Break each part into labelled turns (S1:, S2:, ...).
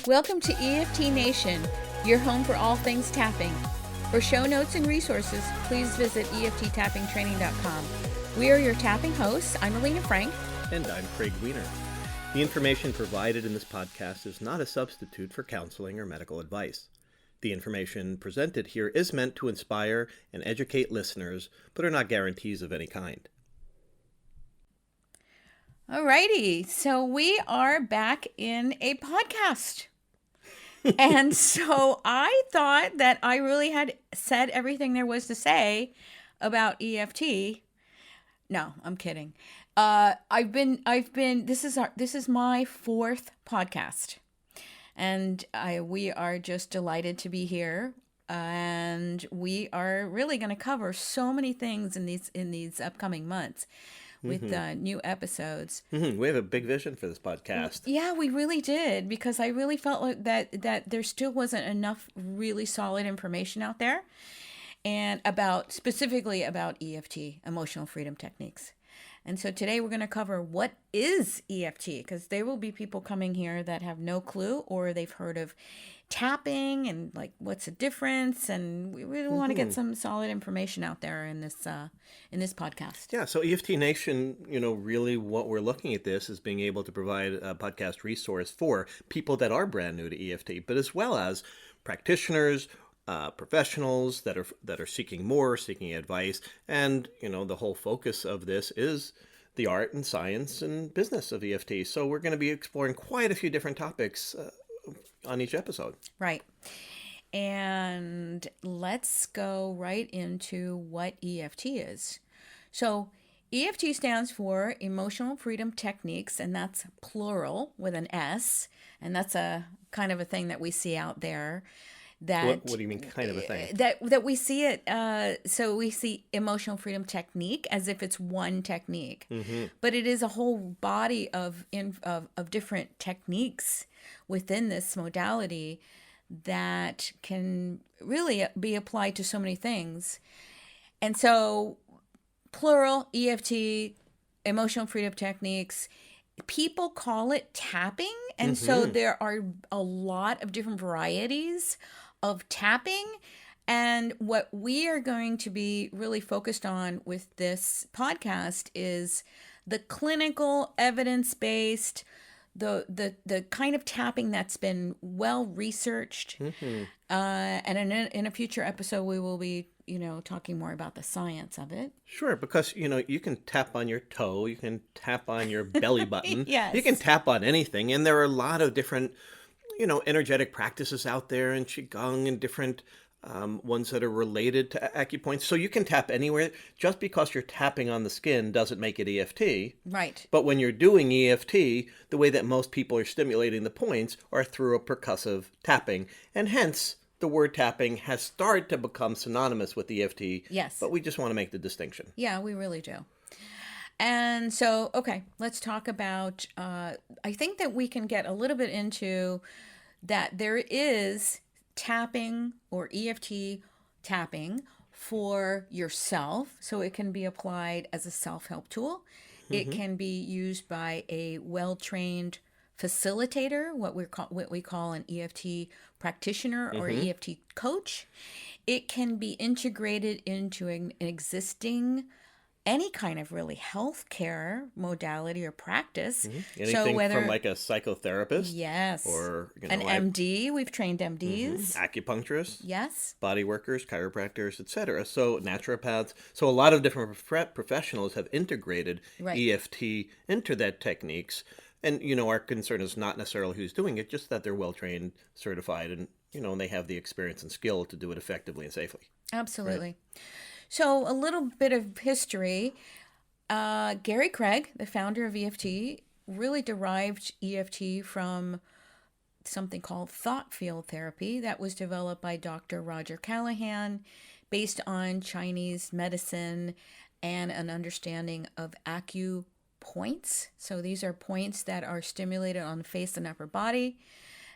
S1: Welcome to EFT Nation, your home for all things tapping. For show notes and resources, please visit EFTTappingTraining.com. We are your tapping hosts. I'm Alina Frank.
S2: And I'm Craig Wiener. The information provided in this podcast is not a substitute for counseling or medical advice. The information presented here is meant to inspire and educate listeners, but are not guarantees of any kind.
S1: Alrighty, so we are back in a podcast. And so I thought that I really had said everything there was to say about EFT. No, I'm kidding. This is my fourth podcast. And we are just delighted to be here, and we are really going to cover so many things in these upcoming months with new episodes.
S2: We have a big vision for this podcast.
S1: Yeah, we really did, because I really felt like that there still wasn't enough really solid information out there, and specifically about EFT, emotional freedom techniques. And so today we're going to cover what is EFT, because there will be people coming here that have no clue, or they've heard of tapping and like what's the difference, and we really want to get some solid information out there in this podcast.
S2: Yeah, so EFT Nation, really what we're looking at this is being able to provide a podcast resource for people that are brand new to EFT, but as well as practitioners, professionals that are seeking advice, and the whole focus of this is the art and science and business of EFT. So we're going to be exploring quite a few different topics on each episode.
S1: Right. And let's go right into what EFT is. So EFT stands for Emotional Freedom Techniques, and that's plural with an S, and that's a kind of a thing that we see out there.
S2: What do you mean, kind of a thing?
S1: That we see it. So we see emotional freedom technique as if it's one technique, but it is a whole body of different techniques within this modality that can really be applied to so many things. And so, plural EFT, emotional freedom techniques. People call it tapping, and so there are a lot of different varieties of tapping. And what we are going to be really focused on with this podcast is the clinical, evidence-based, the kind of tapping that's been well researched. And in a future episode, we will be talking more about the science of it.
S2: Sure, because you can tap on your toe, you can tap on your belly button,
S1: Yes.
S2: You can tap on anything, and there are a lot of different energetic practices out there, and qigong, and different ones that are related to acupoints. So you can tap anywhere. Just because you're tapping on the skin doesn't make it EFT.
S1: Right.
S2: But when you're doing EFT, the way that most people are stimulating the points are through a percussive tapping, and hence the word tapping has started to become synonymous with EFT.
S1: Yes.
S2: But we just want to make the distinction.
S1: Yeah, we really do. And so, okay, let's talk about, I think that we can get a little bit into that there is tapping or EFT tapping for yourself. So it can be applied as a self-help tool. It can be used by a well-trained facilitator, what we call an EFT practitioner or EFT coach. It can be integrated into an existing any kind of really healthcare modality or practice.
S2: Anything from like a psychotherapist?
S1: Yes.
S2: Or
S1: an MD. We've trained MDs.
S2: Acupuncturists?
S1: Yes.
S2: Body workers, chiropractors, etc. So naturopaths. So a lot of different professionals have integrated EFT into that techniques. And, our concern is not necessarily who's doing it, just that they're well-trained, certified, and, they have the experience and skill to do it effectively and safely.
S1: Absolutely.
S2: Right?
S1: So a little bit of history. Gary Craig, the founder of EFT, really derived EFT from something called thought field therapy that was developed by Dr. Roger Callahan based on Chinese medicine and an understanding of acupoints. So these are points that are stimulated on the face and upper body.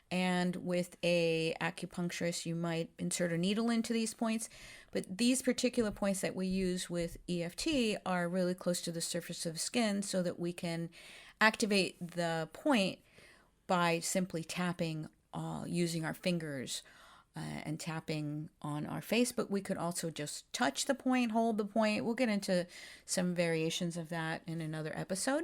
S1: And with a acupuncturist, you might insert a needle into these points. But these particular points that we use with EFT are really close to the surface of the skin so that we can activate the point by simply tapping, using our fingers and tapping on our face, but we could also just touch the point, hold the point. We'll get into some variations of that in another episode.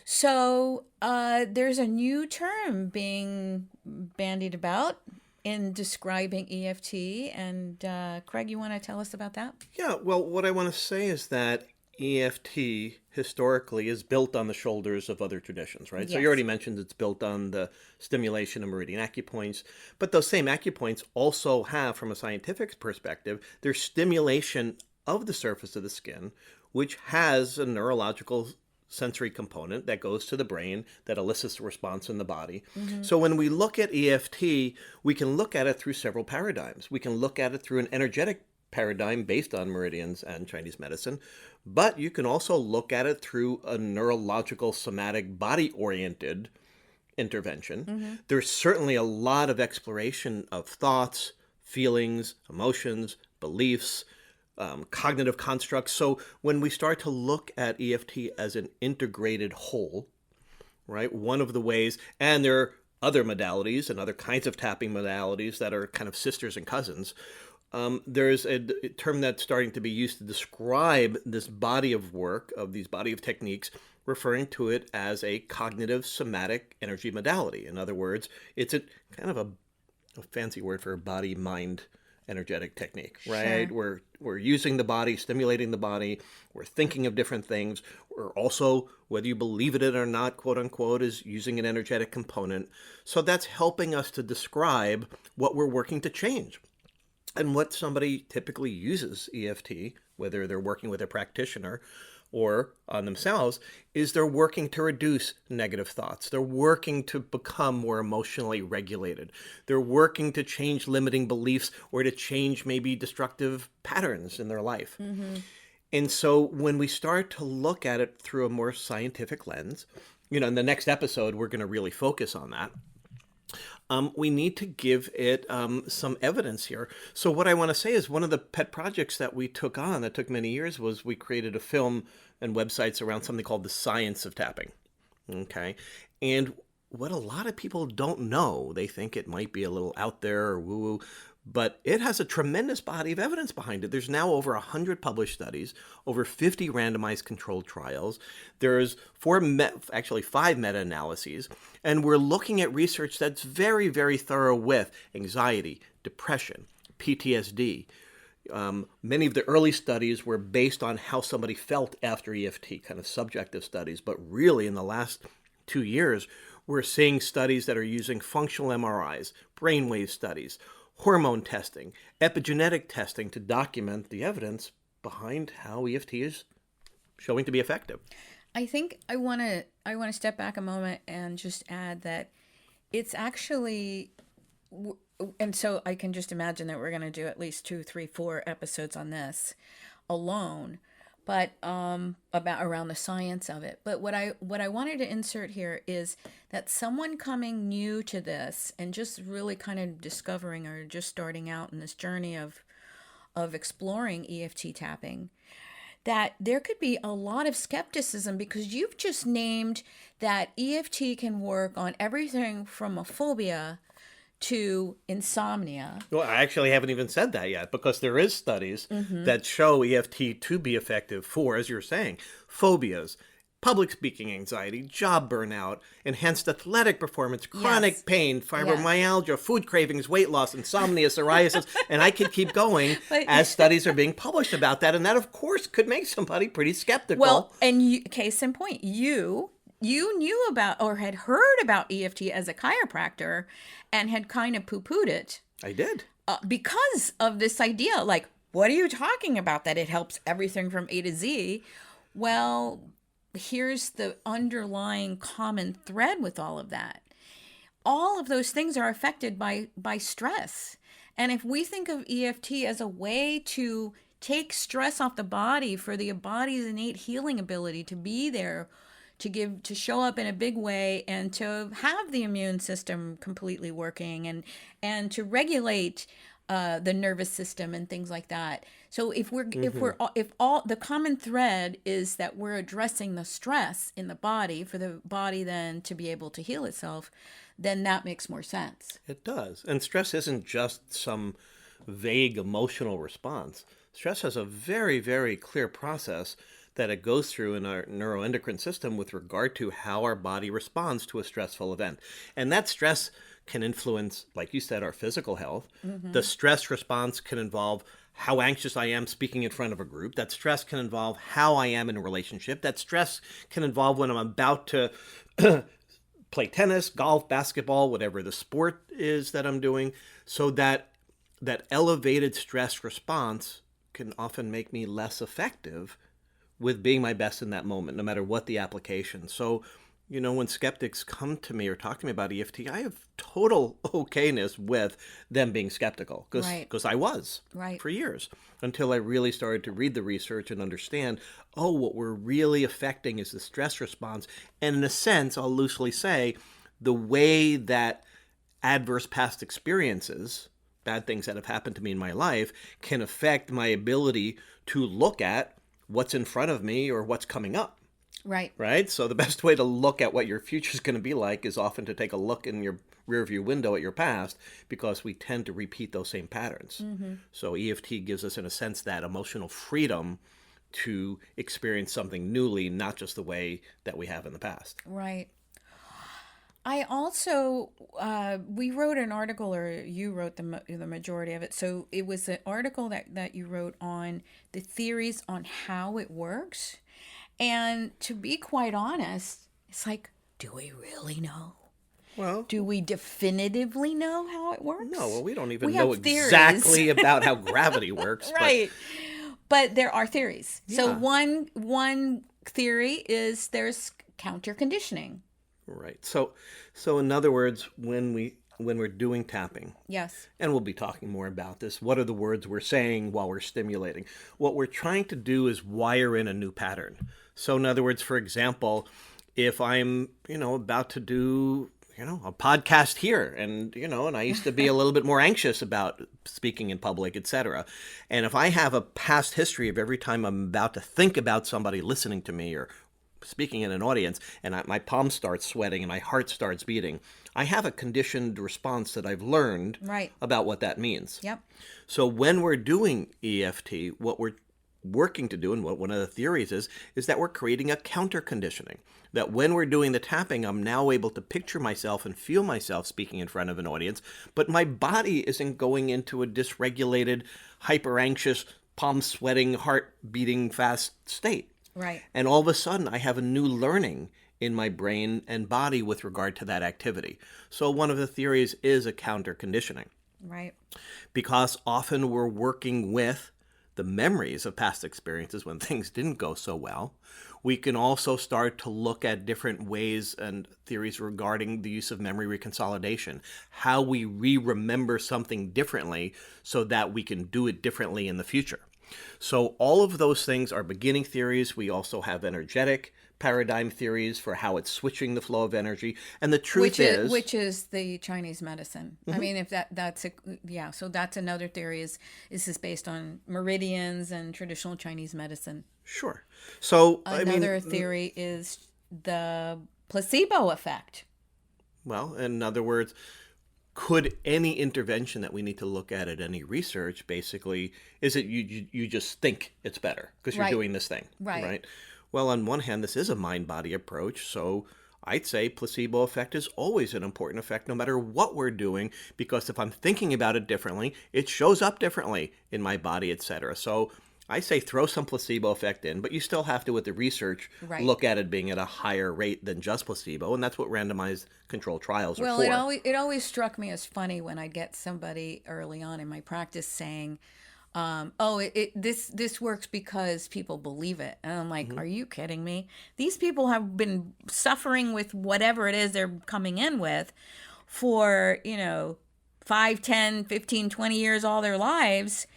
S1: So there's a new term being bandied about in describing EFT. And Craig, you want to tell us about that?
S2: Yeah, well, what I want to say is that EFT historically is built on the shoulders of other traditions, right? So you
S1: Yes.
S2: already mentioned it's built on the stimulation of meridian acupoints, but those same acupoints also have, from a scientific perspective, their stimulation of the surface of the skin, which has a neurological sensory component that goes to the brain that elicits a response in the body. So when we look at EFT, we can look at it through several paradigms. We can look at it through an energetic paradigm based on meridians and Chinese medicine, but you can also look at it through a neurological, somatic, body-oriented intervention. There's certainly a lot of exploration of thoughts, feelings, emotions, beliefs, cognitive constructs. So when we start to look at EFT as an integrated whole, right, one of the ways, and there are other modalities and other kinds of tapping modalities that are kind of sisters and cousins. There's a term that's starting to be used to describe this body of work, of these body of techniques, referring to it as a cognitive somatic energy modality. In other words, it's a kind of a fancy word for a body-mind energetic technique, right?
S1: Sure.
S2: We're using the body, stimulating the body. We're thinking of different things. We're also, whether you believe it or not, quote unquote, is using an energetic component. So that's helping us to describe what we're working to change. And what somebody typically uses EFT, whether they're working with a practitioner or on themselves, is they're working to reduce negative thoughts. They're working to become more emotionally regulated. They're working to change limiting beliefs or to change maybe destructive patterns in their life. And so when we start to look at it through a more scientific lens, in the next episode, we're going to really focus on that. We need to give it some evidence here. So what I want to say is one of the pet projects that we took on that took many years was we created a film and websites around something called the science of tapping. Okay. And what a lot of people don't know, they think it might be a little out there or woo-woo, but it has a tremendous body of evidence behind it. There's now over 100 published studies, over 50 randomized controlled trials. There's 5 meta-analyses, and we're looking at research that's very, very thorough with anxiety, depression, PTSD. Many of the early studies were based on how somebody felt after EFT, kind of subjective studies, but really in the last 2 years, we're seeing studies that are using functional MRIs, brainwave studies, hormone testing, epigenetic testing to document the evidence behind how EFT is showing to be effective.
S1: I think I want to step back a moment and just add that it's actually, and so I can just imagine that we're going to do at least 2, 3, 4 episodes on this alone, but about around the science of it. But what I wanted to insert here is that someone coming new to this and just really kind of discovering or just starting out in this journey of exploring EFT tapping, that there could be a lot of skepticism because you've just named that EFT can work on everything from a phobia to insomnia.
S2: Well, I actually haven't even said that yet because there is studies that show EFT to be effective for, as you're saying, phobias, public speaking anxiety, job burnout, enhanced athletic performance, chronic pain, fibromyalgia, food cravings, weight loss, insomnia, psoriasis, and I could keep going as studies are being published about that. And that, of course, could make somebody pretty skeptical.
S1: Well, and case in point, you knew about or had heard about EFT as a chiropractor and had kind of poo-pooed it.
S2: I did.
S1: Because of this idea, like, what are you talking about? That it helps everything from A to Z. Well, here's the underlying common thread with all of that. All of those things are affected by stress. And if we think of EFT as a way to take stress off the body for the body's innate healing ability to be there, to show up in a big way and to have the immune system completely working and to regulate the nervous system and things like that. So if all the common thread is that we're addressing the stress in the body for the body then to be able to heal itself, then that makes more sense.
S2: It does. And stress isn't just some vague emotional response. Stress has a very, very clear process that it goes through in our neuroendocrine system with regard to how our body responds to a stressful event. And that stress can influence, like you said, our physical health. The stress response can involve how anxious I am speaking in front of a group. That stress can involve how I am in a relationship. That stress can involve when I'm about to play tennis, golf, basketball, whatever the sport is that I'm doing. So that elevated stress response can often make me less effective with being my best in that moment, no matter what the application. So, when skeptics come to me or talk to me about EFT, I have total okayness with them being skeptical because I was for years until I really started to read the research and understand, what we're really affecting is the stress response. And in a sense, I'll loosely say, the way that adverse past experiences, bad things that have happened to me in my life, can affect my ability to look at what's in front of me or what's coming up. Right? So the best way to look at what your future is going to be like is often to take a look in your rearview window at your past, because we tend to repeat those same patterns. So EFT gives us, in a sense, that emotional freedom to experience something newly, not just the way that we have in the past.
S1: Right. I also, we wrote an article, or you wrote the majority of it. So it was an article that you wrote on the theories on how it works. And to be quite honest, it's like, do we really know?
S2: Well,
S1: do we definitively know how it works?
S2: No, well, we don't even know exactly about how gravity works.
S1: Right. But there are theories. Yeah. So one theory is there's counter conditioning.
S2: Right. So in other words, when we're doing tapping.
S1: Yes.
S2: And we'll be talking more about this. What are the words we're saying while we're stimulating? What we're trying to do is wire in a new pattern. So in other words, for example, if I'm, about to do, a podcast here and I used to be a little bit more anxious about speaking in public, etc. And if I have a past history of every time I'm about to think about somebody listening to me or speaking in an audience, and my palms start sweating and my heart starts beating, I have a conditioned response that I've learned about what that means.
S1: Yep.
S2: So when we're doing EFT, what we're working to do, and what one of the theories is that we're creating a counter conditioning. That when we're doing the tapping, I'm now able to picture myself and feel myself speaking in front of an audience, but my body isn't going into a dysregulated, hyper anxious, palm sweating, heart beating fast state.
S1: Right.
S2: And all of a sudden, I have a new learning in my brain and body with regard to that activity. So one of the theories is a counter conditioning.
S1: Right.
S2: Because often we're working with the memories of past experiences when things didn't go so well. We can also start to look at different ways and theories regarding the use of memory reconsolidation, how we re-remember something differently so that we can do it differently in the future. So all of those things are beginning theories. We also have energetic paradigm theories for how it's switching the flow of energy. And the truth
S1: which is the Chinese medicine. I mean, if so that's another theory is based on meridians and traditional Chinese medicine.
S2: Sure. So
S1: another theory is the placebo effect.
S2: Well, in other words, could any intervention that we need to look at any research, basically, is it you just think it's better because you're doing this thing, right? Well, on one hand, this is a mind-body approach, so I'd say placebo effect is always an important effect no matter what we're doing, because if I'm thinking about it differently, it shows up differently in my body, etc. So I say throw some placebo effect in, but you still have to, with the research, look at it being at a higher rate than just placebo, and that's what randomized controlled trials are for.
S1: Well, it always struck me as funny when I'd get somebody early on in my practice saying, this works because people believe it. And I'm like, are you kidding me? These people have been suffering with whatever it is they're coming in with for, 5, 10, 15, 20 years, all their lives.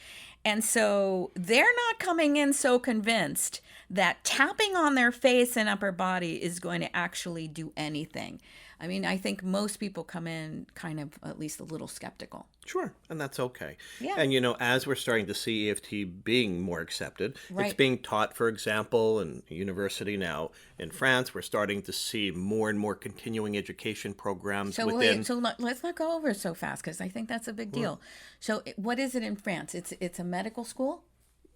S1: And so they're not coming in so convinced that tapping on their face and upper body is going to actually do anything. I mean, I think most people come in kind of at least a little skeptical.
S2: Sure, and that's okay.
S1: Yeah.
S2: And as we're starting to see EFT being more accepted,
S1: Right.
S2: it's being taught, for example, in a university now in France. We're starting to see more and more continuing education programs
S1: So
S2: within.
S1: wait, so let's not go over it so fast because I think that's a big deal. So what is it in France? It's a medical school?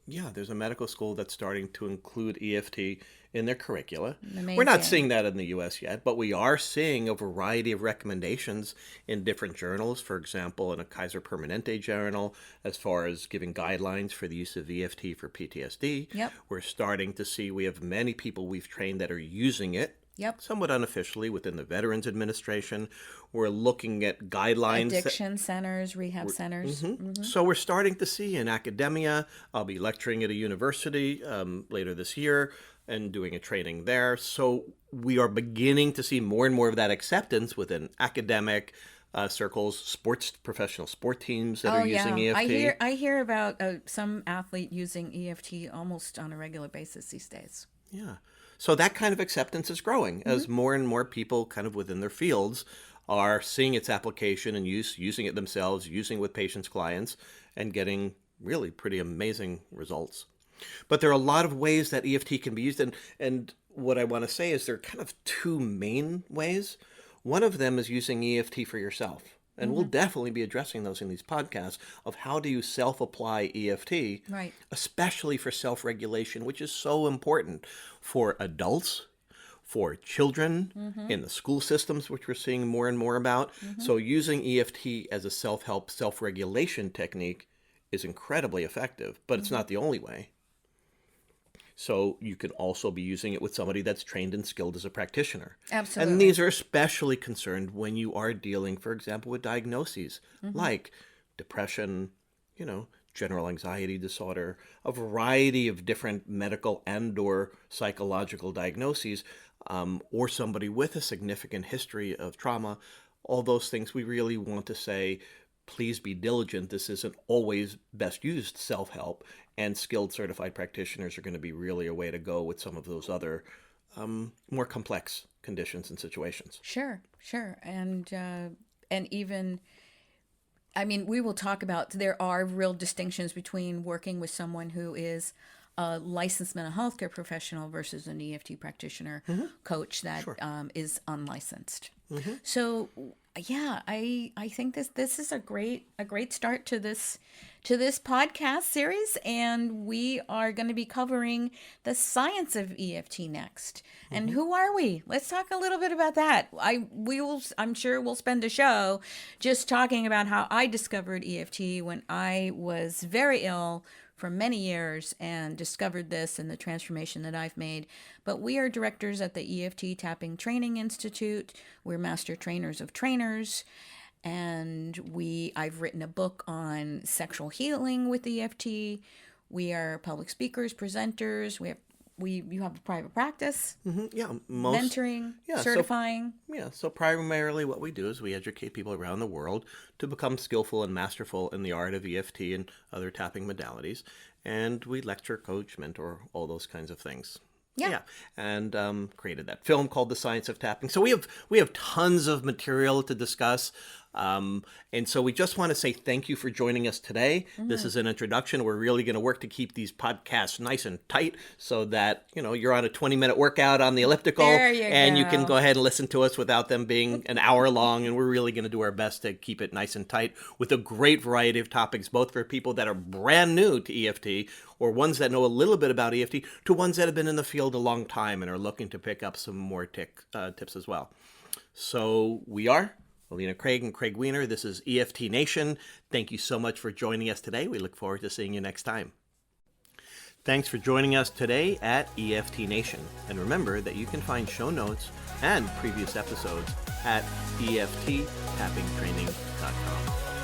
S2: Yeah, there's a medical school that's starting to include EFT in their curricula.
S1: Amazing.
S2: We're not seeing that in the US yet, but we are seeing a variety of recommendations in different journals. For example, in a Kaiser Permanente journal, as far as giving guidelines for the use of EFT for PTSD.
S1: Yep.
S2: We're starting to see we have many people we've trained that are using it.
S1: Yep.
S2: Somewhat unofficially within the Veterans Administration. We're looking at guidelines.
S1: Addiction centers, rehab centers.
S2: So we're starting to see in academia. I'll be lecturing at a university later this year and doing a training there. So we are beginning to see more and more of that acceptance within academic circles, professional sport teams that are using EFT.
S1: I hear about some athlete using EFT almost on a regular basis these days.
S2: Yeah. So that kind of acceptance is growing as more and more people kind of within their fields are seeing its application and using it themselves, using it with patients, clients, and getting really pretty amazing results. But there are a lot of ways that EFT can be used. And what I want to say is there are kind of two main ways. One of them is using EFT for yourself. And we'll definitely be addressing those in these podcasts of how do you self-apply EFT,
S1: Right.
S2: especially for self-regulation, which is so important for adults, for children in the school systems, which we're seeing more and more about. So using EFT as a self-help, self-regulation technique is incredibly effective, but it's not the only way. So you can also be using it with somebody that's trained and skilled as a practitioner.
S1: Absolutely.
S2: And these are especially concerned when you are dealing, for example, with diagnoses like depression, general anxiety disorder, a variety of different medical and or psychological diagnoses, or somebody with a significant history of trauma. All those things we really want to say, please be diligent. This isn't always best used self-help, and skilled certified practitioners are going to be really a way to go with some of those other more complex conditions and situations.
S1: Sure. And even, I mean, we will talk about, there are real distinctions between working with someone who is a licensed mental health care professional versus an EFT practitioner coach that is unlicensed. So yeah, I think this is a great start to this podcast series, and we are going to be covering the science of EFT next. And who are we? Let's talk a little bit about that. I'm sure we'll spend a show just talking about how I discovered EFT when I was very ill for many years and discovered this and the transformation that I've made. But we are directors at the EFT Tapping Training Institute. We're master trainers of trainers. And I've written a book on sexual healing with EFT. We are public speakers, presenters. You have a private practice. Mentoring, certifying.
S2: So primarily what we do is we educate people around the world to become skillful and masterful in the art of EFT and other tapping modalities. And we lecture, coach, mentor, all those kinds of things. Yeah. And created that film called The Science of Tapping. So we have tons of material to discuss. And so we just want to say thank you for joining us today. This is an introduction. We're really going to work to keep these podcasts nice and tight so that, you're on a 20-minute workout on the elliptical and you can go ahead and listen to us without them being an hour long. And we're really going to do our best to keep it nice and tight with a great variety of topics, both for people that are brand new to EFT or ones that know a little bit about EFT to ones that have been in the field a long time and are looking to pick up some more tips as well. So we are Alina Craig and Craig Wiener. This is EFT Nation. Thank you so much for joining us today. We look forward to seeing you next time. Thanks for joining us today at EFT Nation. And remember that you can find show notes and previous episode at EFTtappingtraining.com.